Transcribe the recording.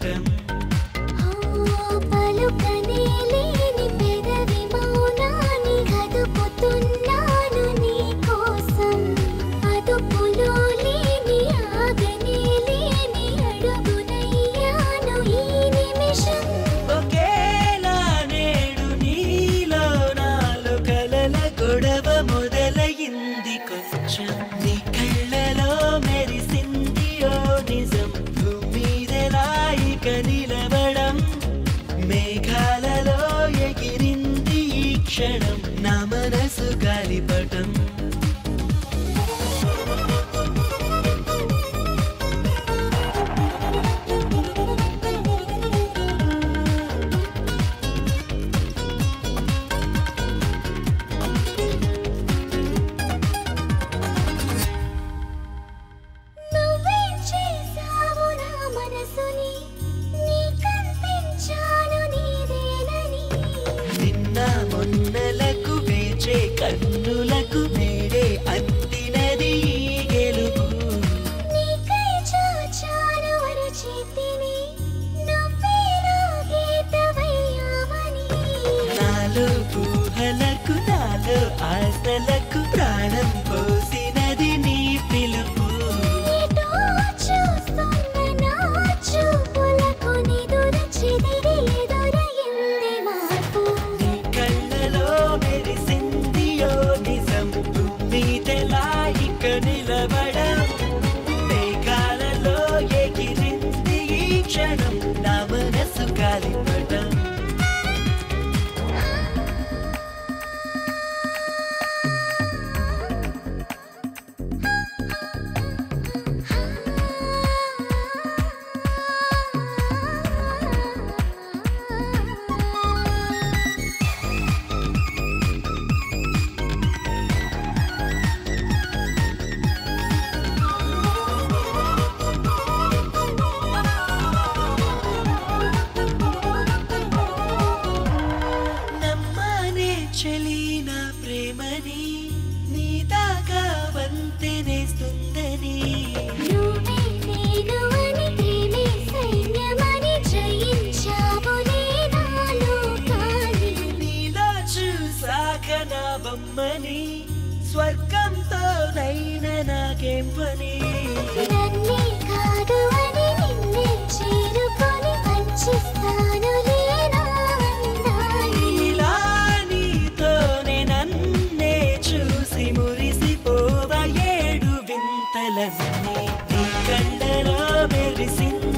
గాలిపటం పలుకనే లేని పెదవి మౌనాన్ని కదుపుతున్నాను నీ కోసం అదుపులో లేని ఆగనే లేని అడుగునయ్యాను ఈ నిమిషం ఒకేలా నేడు నీలో నాలో కలల గొడవ మొదలయింది కొంచెం నీ కళ్ళలో మెరిసింది ఓ నిజం భూమిదెలా ఇక నిలబడం మేఘాలలో ఎగిరింది ఈ క్షణం నా మనసు గాలిపటం నువ్వేం చేసావు నా మనసుని నీ కనిపించాను నీదేనని నిన్న మొన్నలకు వేచే కన్నులకు నేడే అందినది ఈ గెలుపు నీకై చాచాను అరచేతిని నువ్వే నా గీతవయ్యావని నాలో ఊహలకు నాలో ఆశలకు ప్రాణం పోసినది నీ పిలుపు ఎటో చూస్తున్న నా చూపులకు నిదుర చెదిరి ఎదురయింది మార్పు నీ కళ్ళలో మెరిసింది ఓ నిజం భూమిదెలా ఇక నిలబడం మేఘాలలో ఎగిరింది ఈ క్షణం నా మనసు గాలిపటం నమ్మనే చెలి నా ప్రేమని నీ దాకా వంతెనేస్తుందని నువ్వే నేను అని ప్రేమే సైన్యమని జయించావులే నాలో కాని నీలో చూసాక నా బొమ్మని స్వర్గంతో నైనా నాకేం పని నన్నే కాదు అని నిన్నే చేరుకొని పంచిస్తానులే నా అందాన్ని ఇలా నీతోనే నన్నే చూసి మురిసిపోవ ఏడు వింతలన్నీ నీ కళ్ళలో మెరిసింది